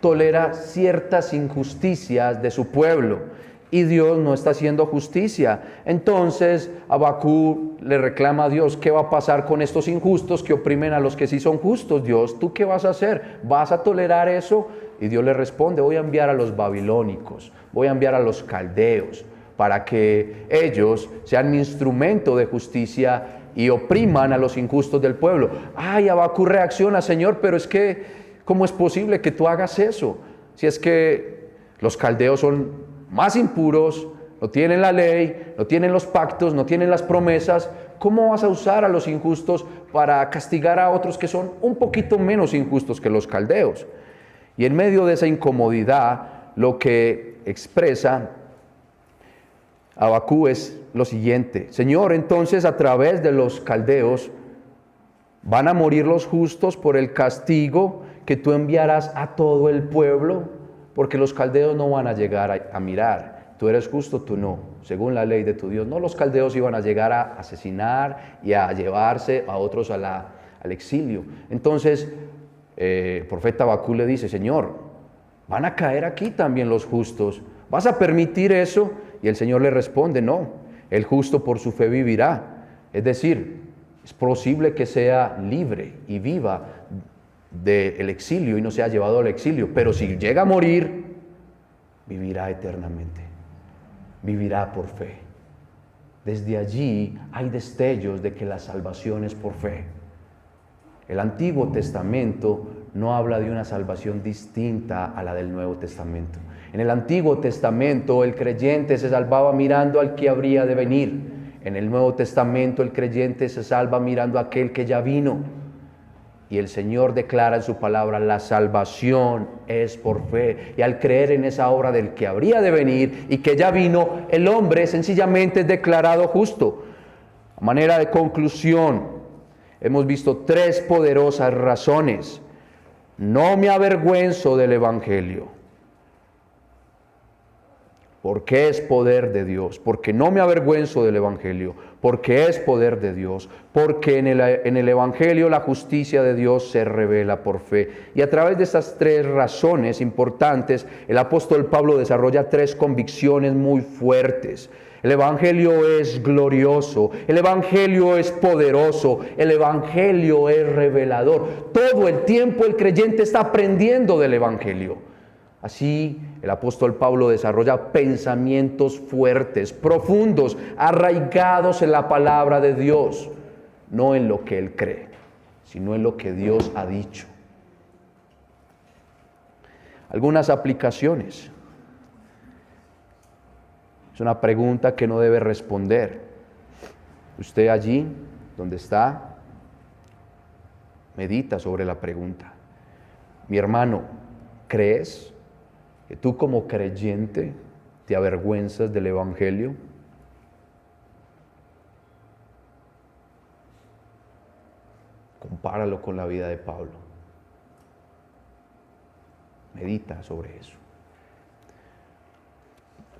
tolera ciertas injusticias de su pueblo, y Dios no está haciendo justicia. Entonces Habacuc le reclama a Dios: ¿qué va a pasar con estos injustos que oprimen a los que sí son justos? Dios, ¿tú qué vas a hacer? ¿Vas a tolerar eso? Y Dios le responde: voy a enviar a los babilónicos, voy a enviar a los caldeos, para que ellos sean mi instrumento de justicia y opriman a los injustos del pueblo. Ay, Habacuc reacciona: Señor, pero es que, ¿cómo es posible que tú hagas eso? Si es que los caldeos son más impuros, no tienen la ley, no tienen los pactos, no tienen las promesas. ¿Cómo vas a usar a los injustos para castigar a otros que son un poquito menos injustos que los caldeos? Y en medio de esa incomodidad, lo que expresa Habacuc es lo siguiente: Señor, entonces a través de los caldeos van a morir los justos por el castigo que tú enviarás a todo el pueblo, porque los caldeos no van a llegar a mirar. Tú eres justo, tú no, según la ley de tu Dios. No, los caldeos iban a llegar a asesinar y a llevarse a otros al exilio. Entonces, el profeta Habacuc le dice: Señor, van a caer aquí también los justos. ¿Vas a permitir eso? Y el Señor le responde: no, el justo por su fe vivirá. Es decir, es posible que sea libre y viva del exilio y no sea llevado al exilio, pero si llega a morir, vivirá eternamente, vivirá por fe. Desde allí hay destellos de que la salvación es por fe. El Antiguo Testamento no habla de una salvación distinta a la del Nuevo Testamento. En el Antiguo Testamento el creyente se salvaba mirando al que habría de venir. En el Nuevo Testamento el creyente se salva mirando a aquel que ya vino. Y el Señor declara en su palabra: la salvación es por fe. Y al creer en esa obra del que habría de venir y que ya vino, el hombre sencillamente es declarado justo. A manera de conclusión, hemos visto 3 poderosas razones. No me avergüenzo del Evangelio. Porque es poder de Dios, porque no me avergüenzo del Evangelio, porque es poder de Dios, porque en el Evangelio la justicia de Dios se revela por fe. Y a través de estas 3 razones importantes, el apóstol Pablo desarrolla 3 convicciones muy fuertes. El Evangelio es glorioso, el Evangelio es poderoso, el Evangelio es revelador. Todo el tiempo el creyente está aprendiendo del Evangelio. Así, el apóstol Pablo desarrolla pensamientos fuertes, profundos, arraigados en la palabra de Dios, no en lo que él cree, sino en lo que Dios ha dicho. Algunas aplicaciones. Es una pregunta que no debe responder. Usted allí, donde está, medita sobre la pregunta. Mi hermano, ¿crees que tú como creyente te avergüenzas del Evangelio? Compáralo con la vida de Pablo. Medita sobre eso.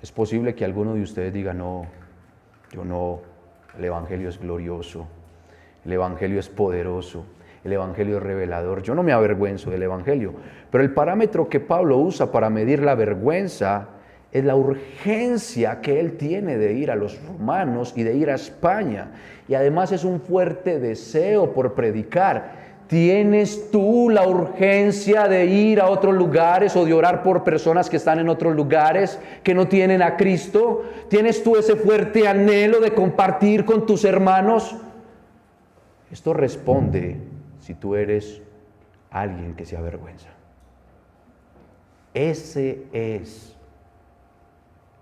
Es posible que alguno de ustedes diga: no, yo no, el Evangelio es glorioso, el Evangelio es poderoso, el Evangelio es revelador, yo no me avergüenzo del Evangelio. Pero el parámetro que Pablo usa para medir la vergüenza es la urgencia que él tiene de ir a los romanos y de ir a España. Y además es un fuerte deseo por predicar. ¿Tienes tú la urgencia de ir a otros lugares o de orar por personas que están en otros lugares que no tienen a Cristo? ¿Tienes tú ese fuerte anhelo de compartir con tus hermanos? Esto responde si tú eres alguien que se avergüenza. Ese es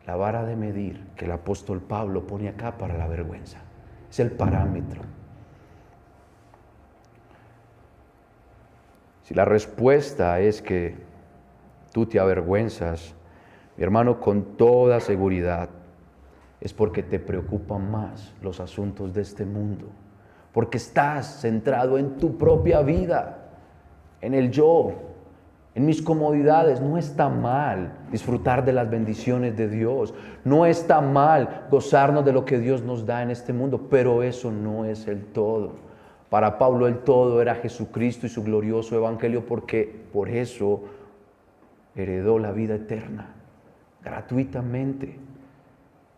la vara de medir que el apóstol Pablo pone acá para la vergüenza. Es el parámetro. Si la respuesta es que tú te avergüenzas, mi hermano, con toda seguridad, es porque te preocupan más los asuntos de este mundo, porque estás centrado en tu propia vida, en el yo, en mis comodidades. No está mal disfrutar de las bendiciones de Dios, no está mal gozarnos de lo que Dios nos da en este mundo, pero eso no es el todo. Para Pablo el todo era Jesucristo y su glorioso evangelio, porque por eso heredó la vida eterna, gratuitamente.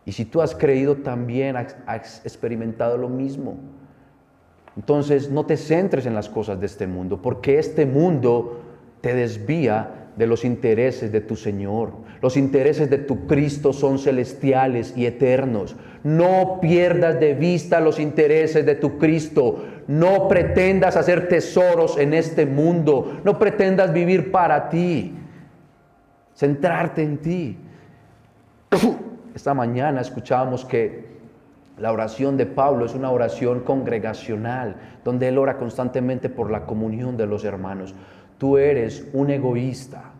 Y si tú has creído, también has experimentado lo mismo. Entonces no te centres en las cosas de este mundo, porque este mundo te desvía de los intereses de tu Señor. Los intereses de tu Cristo son celestiales y eternos. No pierdas de vista los intereses de tu Cristo. No pretendas hacer tesoros en este mundo. No pretendas vivir para ti. Centrarte en ti. Esta mañana escuchábamos que la oración de Pablo es una oración congregacional, donde él ora constantemente por la comunión de los hermanos. Tú eres un egoísta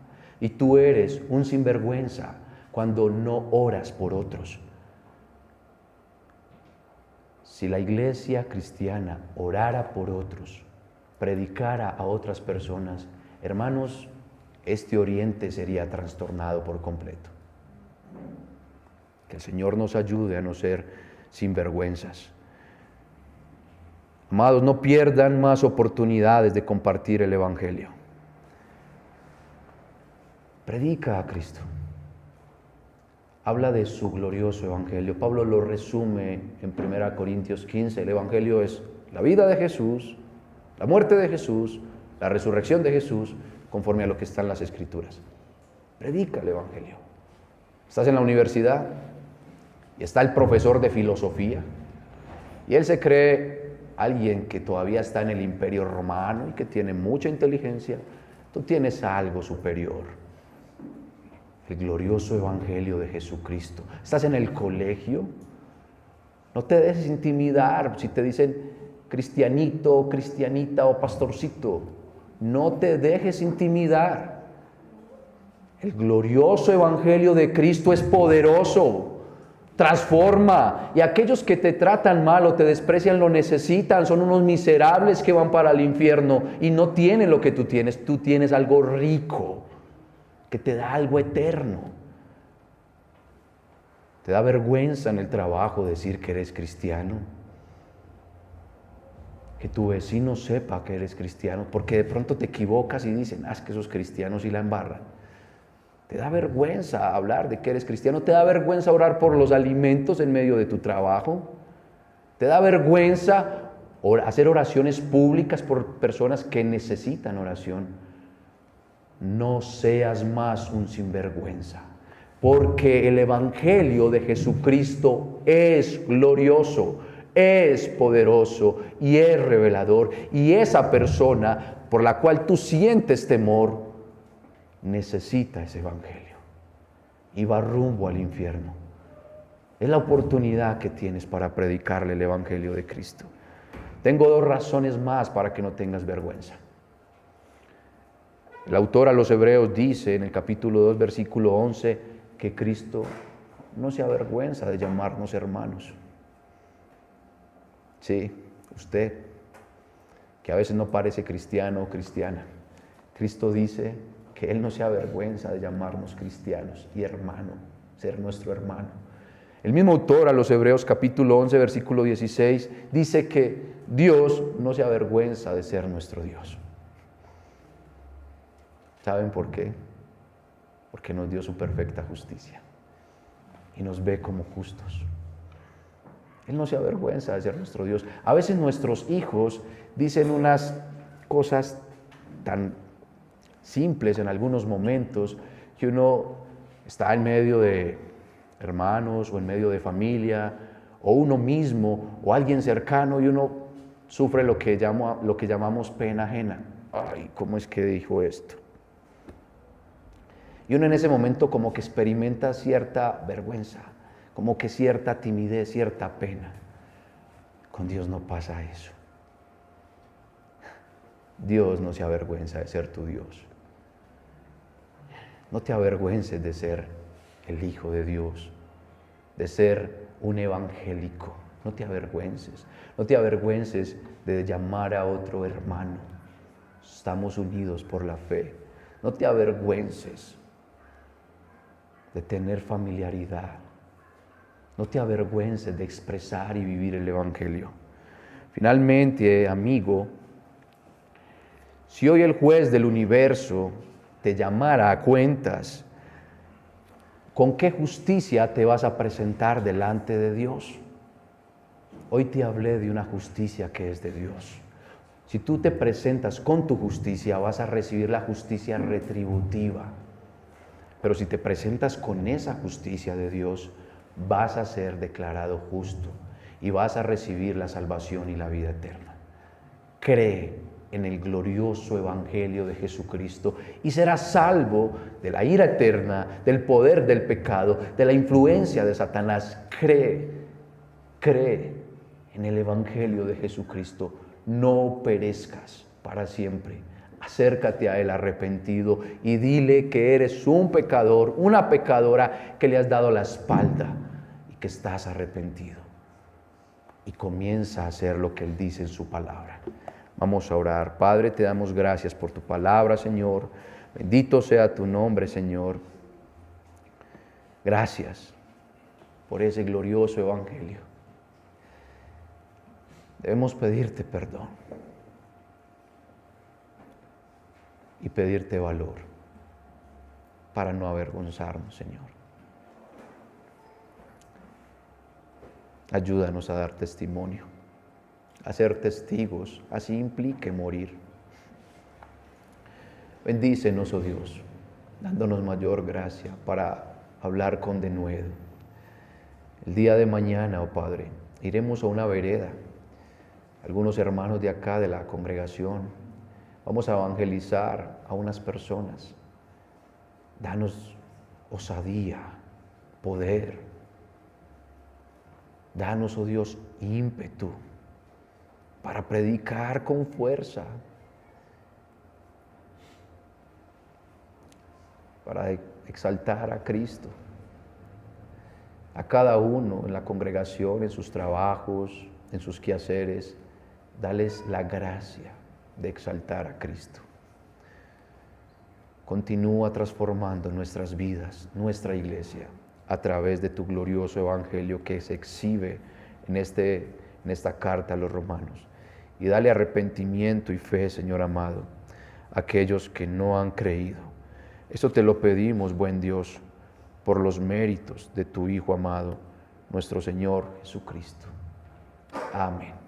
Y tú eres un sinvergüenza cuando no oras por otros. Si la iglesia cristiana orara por otros, predicara a otras personas, hermanos, este oriente sería trastornado por completo. Que el Señor nos ayude a no ser sinvergüenzas. Amados, no pierdan más oportunidades de compartir el Evangelio. Predica a Cristo. Habla de su glorioso Evangelio. Pablo lo resume en 1 Corintios 15. El Evangelio es la vida de Jesús, la muerte de Jesús, la resurrección de Jesús, conforme a lo que está en las Escrituras. Predica el Evangelio. Estás en la universidad y está el profesor de filosofía y él se cree alguien que todavía está en el Imperio Romano y que tiene mucha inteligencia. Tú tienes algo superior. El glorioso Evangelio de Jesucristo. Estás en el colegio. No te dejes intimidar si te dicen cristianito, cristianita o pastorcito. No te dejes intimidar. El glorioso Evangelio de Cristo es poderoso, transforma. Y aquellos que te tratan mal o te desprecian lo necesitan. Son unos miserables que van para el infierno y no tienen lo que tú tienes. Tú tienes algo rico que te da algo eterno. ¿Te da vergüenza en el trabajo decir que eres cristiano? Que tu vecino sepa que eres cristiano, porque de pronto te equivocas y dicen, es que esos cristianos y la embarran. ¿Te da vergüenza hablar de que eres cristiano? ¿Te da vergüenza orar por los alimentos en medio de tu trabajo? ¿Te da vergüenza hacer oraciones públicas por personas que necesitan oración? No seas más un sinvergüenza, porque el Evangelio de Jesucristo es glorioso, es poderoso y es revelador. Y esa persona por la cual tú sientes temor, necesita ese Evangelio y va rumbo al infierno. Es la oportunidad que tienes para predicarle el Evangelio de Cristo. Tengo 2 razones más para que no tengas vergüenza. El autor a los Hebreos dice en el capítulo 2, versículo 11, que Cristo no se avergüenza de llamarnos hermanos. Sí, usted, que a veces no parece cristiano o cristiana, Cristo dice que Él no se avergüenza de llamarnos cristianos y hermano, ser nuestro hermano. El mismo autor a los Hebreos capítulo 11, versículo 16, dice que Dios no se avergüenza de ser nuestro Dios. ¿Saben por qué? Porque nos dio su perfecta justicia y nos ve como justos. Él no se avergüenza de ser nuestro Dios. A veces nuestros hijos dicen unas cosas tan simples en algunos momentos que uno está en medio de hermanos o en medio de familia o uno mismo o alguien cercano y uno sufre lo que llamamos pena ajena. Ay, ¿cómo es que dijo esto? Y uno en ese momento como que experimenta cierta vergüenza, como que cierta timidez, cierta pena. Con Dios no pasa eso. Dios no se avergüenza de ser tu Dios. No te avergüences de ser el Hijo de Dios, de ser un evangélico. No te avergüences. No te avergüences de llamar a otro hermano. Estamos unidos por la fe. No te avergüences de tener familiaridad. No te avergüences de expresar y vivir el Evangelio. Finalmente, amigo, si hoy el juez del universo te llamara a cuentas, ¿con qué justicia te vas a presentar delante de Dios? Hoy te hablé de una justicia que es de Dios. Si tú te presentas con tu justicia, vas a recibir la justicia retributiva. Pero si te presentas con esa justicia de Dios, vas a ser declarado justo y vas a recibir la salvación y la vida eterna. Cree en el glorioso Evangelio de Jesucristo y serás salvo de la ira eterna, del poder del pecado, de la influencia de Satanás. Cree en el Evangelio de Jesucristo. No perezcas para siempre. Acércate a Él arrepentido y dile que eres un pecador, una pecadora que le has dado la espalda y que estás arrepentido. Y comienza a hacer lo que Él dice en su palabra. Vamos a orar. Padre, te damos gracias por tu palabra, Señor. Bendito sea tu nombre, Señor. Gracias por ese glorioso evangelio. Debemos pedirte perdón y pedirte valor para no avergonzarnos, Señor. Ayúdanos a dar testimonio, a ser testigos, así implique morir. Bendícenos, oh Dios, dándonos mayor gracia para hablar con denuedo. El día de mañana, oh Padre, iremos a una vereda. Algunos hermanos de acá, de la congregación, vamos a evangelizar a unas personas. Danos osadía, poder. Danos, oh Dios, ímpetu para predicar con fuerza, para exaltar a Cristo. A cada uno en la congregación, en sus trabajos, en sus quehaceres, dales la gracia de exaltar a Cristo. Continúa transformando nuestras vidas, nuestra iglesia, a través de tu glorioso evangelio que se exhibe en esta carta a los romanos. Y dale arrepentimiento y fe, Señor amado, a aquellos que no han creído. Eso te lo pedimos, buen Dios, por los méritos de tu Hijo amado, nuestro Señor Jesucristo. Amén.